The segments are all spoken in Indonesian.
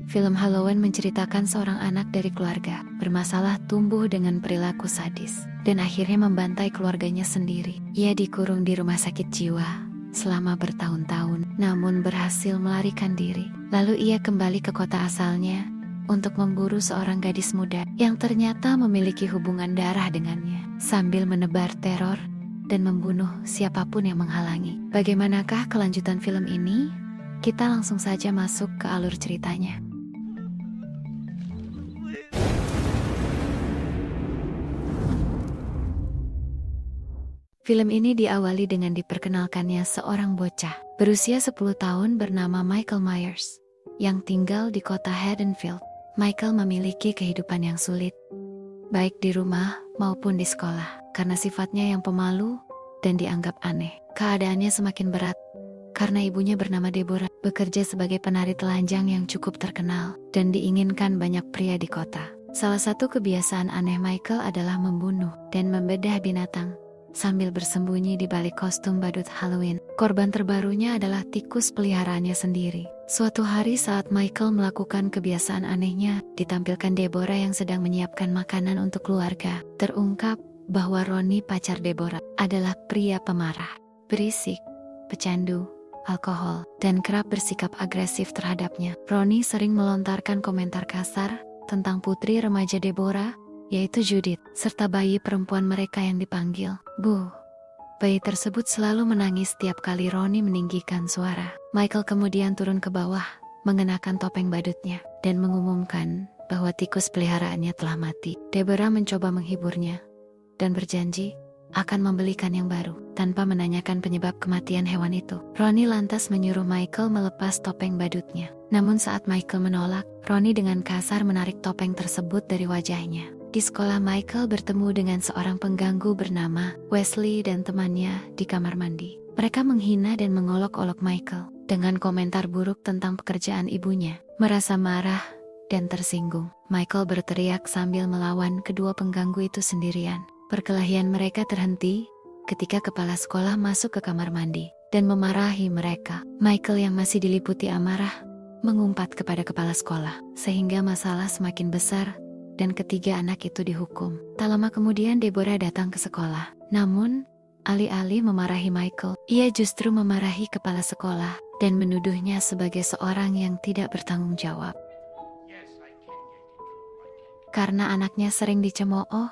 Film Halloween menceritakan seorang anak dari keluarga bermasalah tumbuh dengan perilaku sadis dan akhirnya membantai keluarganya sendiri. Ia dikurung di rumah sakit jiwa selama bertahun-tahun, namun berhasil melarikan diri. Lalu ia kembali ke kota asalnya untuk memburu seorang gadis muda yang ternyata memiliki hubungan darah dengannya, sambil menebar teror dan membunuh siapapun yang menghalangi. Bagaimanakah kelanjutan film ini? Kita langsung saja masuk ke alur ceritanya. Film ini diawali dengan diperkenalkannya seorang bocah berusia 10 tahun bernama Michael Myers yang tinggal di kota Haddonfield. Michael memiliki kehidupan yang sulit, baik di rumah maupun di sekolah, karena sifatnya yang pemalu dan dianggap aneh. Keadaannya semakin berat karena ibunya bernama Deborah bekerja sebagai penari telanjang yang cukup terkenal dan diinginkan banyak pria di kota. Salah satu kebiasaan aneh Michael adalah membunuh dan membedah binatang sambil bersembunyi di balik kostum badut Halloween. Korban terbarunya adalah tikus peliharaannya sendiri. Suatu hari saat Michael melakukan kebiasaan anehnya, ditampilkan Deborah yang sedang menyiapkan makanan untuk keluarga. Terungkap bahwa Ronnie, pacar Deborah, adalah pria pemarah, berisik, pecandu alkohol, dan kerap bersikap agresif terhadapnya. Ronnie sering melontarkan komentar kasar tentang putri remaja Deborah, yaitu Judith, serta bayi perempuan mereka yang dipanggil Bu. Bayi tersebut selalu menangis setiap kali Ronnie meninggikan suara. Michael kemudian turun ke bawah, mengenakan topeng badutnya, dan mengumumkan bahwa tikus peliharaannya telah mati. Deborah mencoba menghiburnya, dan berjanji akan membelikan yang baru, tanpa menanyakan penyebab kematian hewan itu. Ronnie lantas menyuruh Michael melepas topeng badutnya. Namun saat Michael menolak, Ronnie dengan kasar menarik topeng tersebut dari wajahnya. Di sekolah, Michael bertemu dengan seorang pengganggu bernama Wesley dan temannya di kamar mandi. Mereka menghina dan mengolok-olok Michael dengan komentar buruk tentang pekerjaan ibunya. Merasa marah dan tersinggung, Michael berteriak sambil melawan kedua pengganggu itu sendirian. Perkelahian mereka terhenti ketika kepala sekolah masuk ke kamar mandi dan memarahi mereka. Michael yang masih diliputi amarah mengumpat kepada kepala sekolah, sehingga masalah semakin besar dan ketiga anak itu dihukum. Tak lama kemudian Deborah datang ke sekolah. Namun, alih-alih memarahi Michael, ia justru memarahi kepala sekolah dan menuduhnya sebagai seorang yang tidak bertanggung jawab. Karena anaknya sering dicemooh,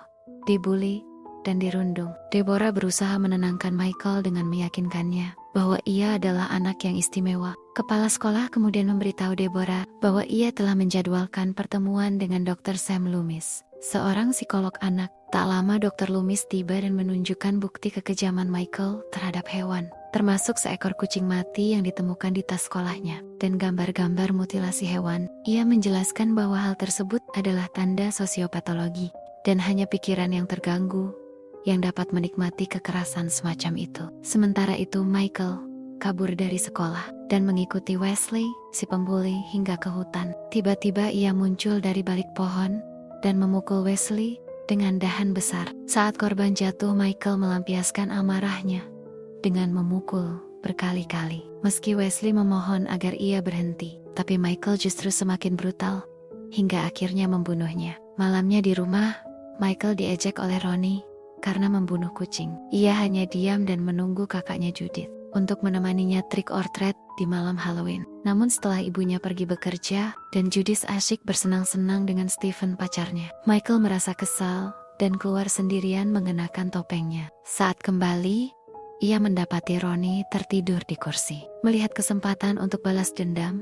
dibully, dan dirundung. Deborah berusaha menenangkan Michael dengan meyakinkannya bahwa ia adalah anak yang istimewa. Kepala sekolah kemudian memberitahu Deborah bahwa ia telah menjadwalkan pertemuan dengan Dr. Sam Loomis, seorang psikolog anak. Tak lama Dr. Loomis tiba dan menunjukkan bukti kekejaman Michael terhadap hewan, termasuk seekor kucing mati yang ditemukan di tas sekolahnya, dan gambar-gambar mutilasi hewan. Ia menjelaskan bahwa hal tersebut adalah tanda sosiopatologi, dan hanya pikiran yang terganggu yang dapat menikmati kekerasan semacam itu. Sementara itu Michael kabur dari sekolah dan mengikuti Wesley, si pembuli, hingga ke hutan. Tiba-tiba ia muncul dari balik pohon dan memukul Wesley dengan dahan besar. Saat korban jatuh, Michael melampiaskan amarahnya dengan memukul berkali-kali. Meski Wesley memohon agar ia berhenti, tapi Michael justru semakin brutal hingga akhirnya membunuhnya. Malamnya di rumah, Michael diejek oleh Ronnie karena membunuh kucing. Ia hanya diam dan menunggu kakaknya Judith untuk menemaninya trick or treat di malam Halloween. Namun setelah ibunya pergi bekerja dan Judith asyik bersenang-senang dengan Stephen, pacarnya, Michael merasa kesal dan keluar sendirian mengenakan topengnya. Saat kembali, ia mendapati Ronnie tertidur di kursi. Melihat kesempatan untuk balas dendam,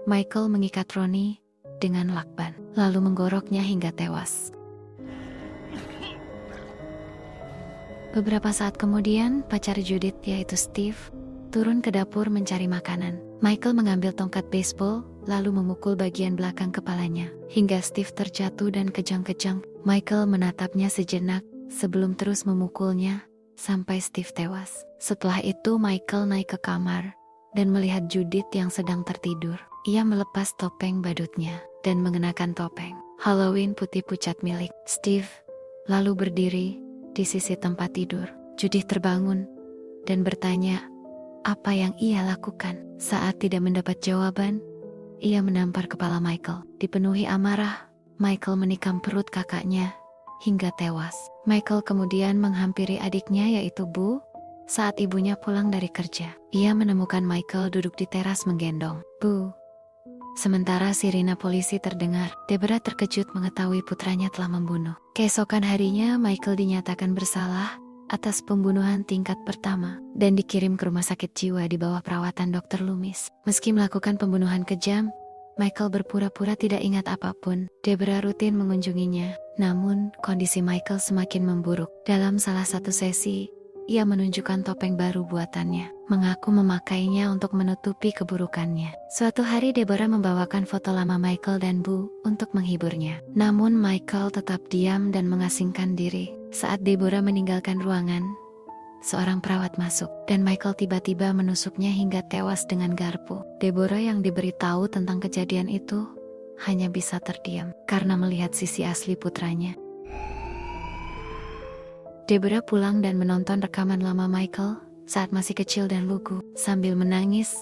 Michael mengikat Ronnie dengan lakban, lalu menggoroknya hingga tewas. Beberapa saat kemudian, pacar Judith yaitu Steve turun ke dapur mencari makanan. Michael mengambil tongkat baseball lalu memukul bagian belakang kepalanya hingga Steve terjatuh dan kejang-kejang. Michael menatapnya sejenak sebelum terus memukulnya sampai Steve tewas. Setelah itu Michael naik ke kamar dan melihat Judith yang sedang tertidur. Ia melepas topeng badutnya dan mengenakan topeng Halloween putih pucat milik Steve, lalu berdiri di sisi tempat tidur. Judith terbangun dan bertanya apa yang ia lakukan. Saat tidak mendapat jawaban, ia menampar kepala Michael. Dipenuhi amarah, Michael menikam perut kakaknya hingga tewas. Michael kemudian menghampiri adiknya yaitu Bu. Saat ibunya pulang dari kerja, ia menemukan Michael duduk di teras menggendong Bu. Sementara sirine polisi terdengar, Deborah terkejut mengetahui putranya telah membunuh. Keesokan harinya, Michael dinyatakan bersalah atas pembunuhan tingkat pertama dan dikirim ke rumah sakit jiwa di bawah perawatan Dr. Loomis. Meski melakukan pembunuhan kejam, Michael berpura-pura tidak ingat apapun. Deborah rutin mengunjunginya, namun kondisi Michael semakin memburuk. Dalam salah satu sesi, ia menunjukkan topeng baru buatannya, mengaku memakainya untuk menutupi keburukannya. Suatu hari Deborah membawakan foto lama Michael dan Bu untuk menghiburnya. Namun Michael tetap diam dan mengasingkan diri. Saat Deborah meninggalkan ruangan, seorang perawat masuk dan Michael tiba-tiba menusuknya hingga tewas dengan garpu. Deborah yang diberitahu tentang kejadian itu hanya bisa terdiam karena melihat sisi asli putranya. Deborah pulang dan menonton rekaman lama Michael saat masih kecil dan lugu. Sambil menangis,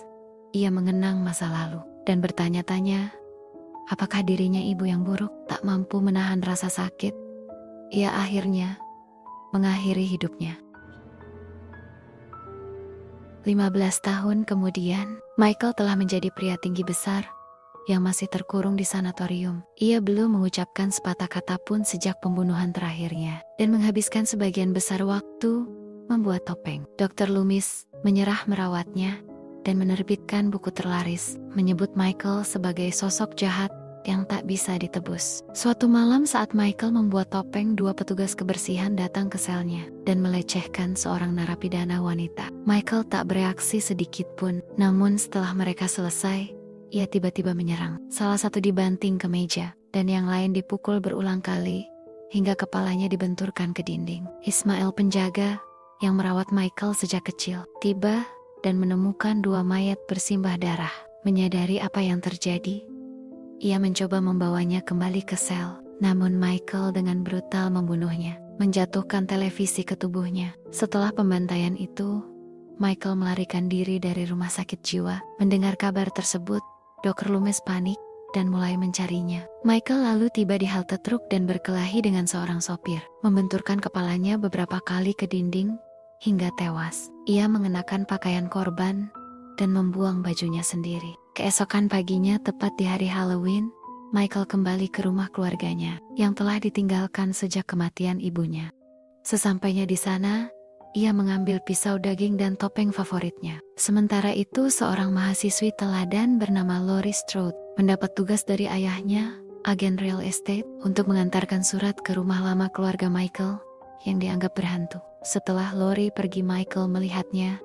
ia mengenang masa lalu dan bertanya-tanya, apakah dirinya ibu yang buruk, tak mampu menahan rasa sakit? Ia akhirnya mengakhiri hidupnya. 15 tahun kemudian, Michael telah menjadi pria tinggi besar yang masih terkurung di sanatorium. Ia belum mengucapkan sepatah kata pun sejak pembunuhan terakhirnya dan menghabiskan sebagian besar waktu membuat topeng. Dr. Loomis menyerah merawatnya dan menerbitkan buku terlaris menyebut Michael sebagai sosok jahat yang tak bisa ditebus. Suatu malam saat Michael membuat topeng, dua petugas kebersihan datang ke selnya dan melecehkan seorang narapidana wanita. Michael tak bereaksi sedikit pun, namun setelah mereka selesai, ia tiba-tiba menyerang. Salah satu dibanting ke meja, dan yang lain dipukul berulang kali, hingga kepalanya dibenturkan ke dinding. Ismail, penjaga yang merawat Michael sejak kecil, tiba dan menemukan dua mayat bersimbah darah. Menyadari apa yang terjadi, ia mencoba membawanya kembali ke sel. Namun Michael dengan brutal membunuhnya, menjatuhkan televisi ke tubuhnya. Setelah pembantaian itu, Michael melarikan diri dari rumah sakit jiwa. Mendengar kabar tersebut, Dr. Loomis panik dan mulai mencarinya. Michael lalu tiba di halte truk dan berkelahi dengan seorang sopir, membenturkan kepalanya beberapa kali ke dinding hingga tewas. Ia mengenakan pakaian korban dan membuang bajunya sendiri. Keesokan paginya, tepat di hari Halloween, Michael kembali ke rumah keluarganya yang telah ditinggalkan sejak kematian ibunya. Sesampainya di sana, ia mengambil pisau daging dan topeng favoritnya. Sementara itu, seorang mahasiswi teladan bernama Lori Strode mendapat tugas dari ayahnya, agen real estate, untuk mengantarkan surat ke rumah lama keluarga Michael yang dianggap berhantu. Setelah Lori pergi, Michael melihatnya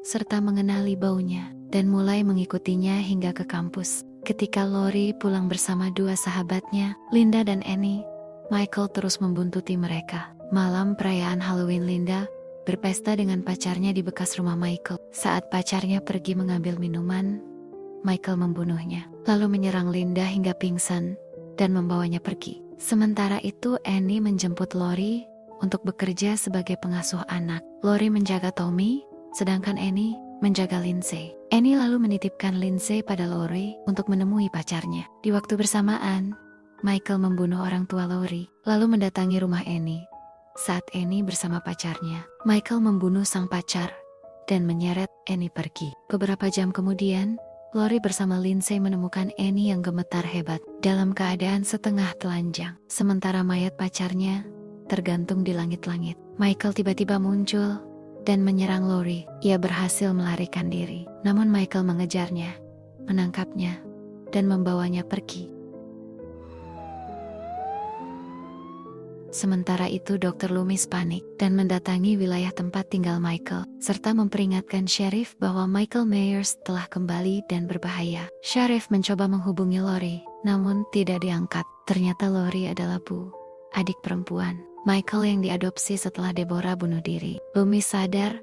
serta mengenali baunya dan mulai mengikutinya hingga ke kampus. Ketika Lori pulang bersama dua sahabatnya, Linda dan Annie, Michael terus membuntuti mereka. Malam perayaan Halloween, Linda berpesta dengan pacarnya di bekas rumah Michael. Saat pacarnya pergi mengambil minuman, Michael membunuhnya, lalu menyerang Linda hingga pingsan dan membawanya pergi. Sementara itu, Annie menjemput Lori untuk bekerja sebagai pengasuh anak. Lori menjaga Tommy, sedangkan Annie menjaga Lindsay. Annie lalu menitipkan Lindsay pada Lori untuk menemui pacarnya. Di waktu bersamaan, Michael membunuh orang tua Lori, lalu mendatangi rumah Annie. Saat Annie bersama pacarnya, Michael membunuh sang pacar dan menyeret Annie pergi. Beberapa jam kemudian, Lori bersama Lindsay menemukan Annie yang gemetar hebat dalam keadaan setengah telanjang. Sementara mayat pacarnya tergantung di langit-langit. Michael tiba-tiba muncul dan menyerang Lori. Ia berhasil melarikan diri, namun Michael mengejarnya, menangkapnya, dan membawanya pergi. Sementara itu, Dr. Loomis panik dan mendatangi wilayah tempat tinggal Michael, serta memperingatkan Sheriff bahwa Michael Myers telah kembali dan berbahaya. Sheriff mencoba menghubungi Lori, namun tidak diangkat. Ternyata Lori adalah Bu, adik perempuan Michael yang diadopsi setelah Deborah bunuh diri. Loomis sadar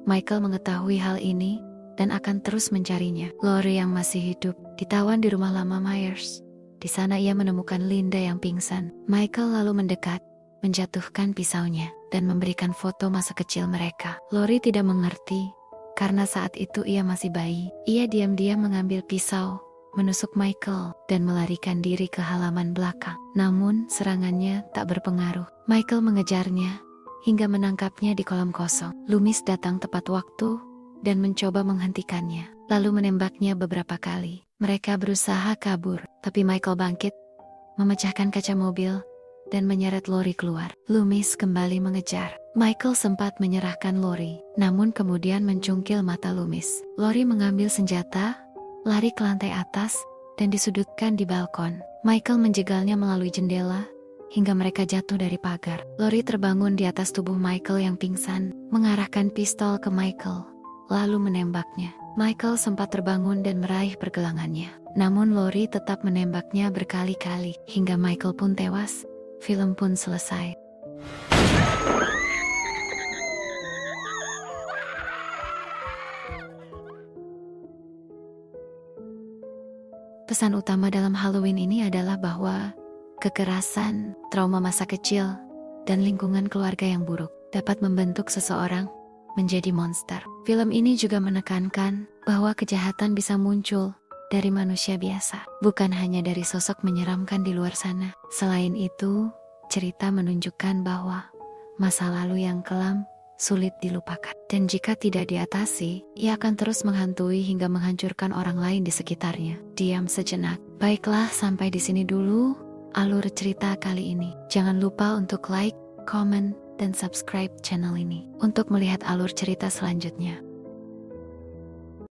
Michael mengetahui hal ini dan akan terus mencarinya. Lori yang masih hidup ditawan di rumah lama Myers. Di sana ia menemukan Linda yang pingsan. Michael lalu mendekat, menjatuhkan pisaunya, dan memberikan foto masa kecil mereka. Lori tidak mengerti, karena saat itu ia masih bayi. Ia diam-diam mengambil pisau menusuk Michael dan melarikan diri ke halaman belakang. Namun serangannya tak berpengaruh. Michael mengejarnya hingga menangkapnya di kolam kosong. Loomis datang tepat waktu dan mencoba menghentikannya, lalu menembaknya beberapa kali. Mereka berusaha kabur, tapi Michael bangkit, memecahkan kaca mobil, dan menyeret Lori keluar. Loomis kembali mengejar. Michael sempat menyerahkan Lori, namun kemudian mencungkil mata Loomis. Lori mengambil senjata, lari ke lantai atas, dan disudutkan di balkon. Michael menjegalnya melalui jendela, hingga mereka jatuh dari pagar. Lori terbangun di atas tubuh Michael yang pingsan, mengarahkan pistol ke Michael, lalu menembaknya. Michael sempat terbangun dan meraih pergelangannya. Namun Lori tetap menembaknya berkali-kali, hingga Michael pun tewas. Film pun selesai. Pesan utama dalam Halloween ini adalah bahwa kekerasan, trauma masa kecil, dan lingkungan keluarga yang buruk dapat membentuk seseorang menjadi monster. Film ini juga menekankan bahwa kejahatan bisa muncul dari manusia biasa, bukan hanya dari sosok menyeramkan di luar sana. Selain itu, cerita menunjukkan bahwa masa lalu yang kelam sulit dilupakan, dan jika tidak diatasi, ia akan terus menghantui hingga menghancurkan orang lain di sekitarnya. Diam sejenak. Baiklah, sampai di sini dulu alur cerita kali ini. Jangan lupa untuk like, comment, dan subscribe channel ini untuk melihat alur cerita selanjutnya.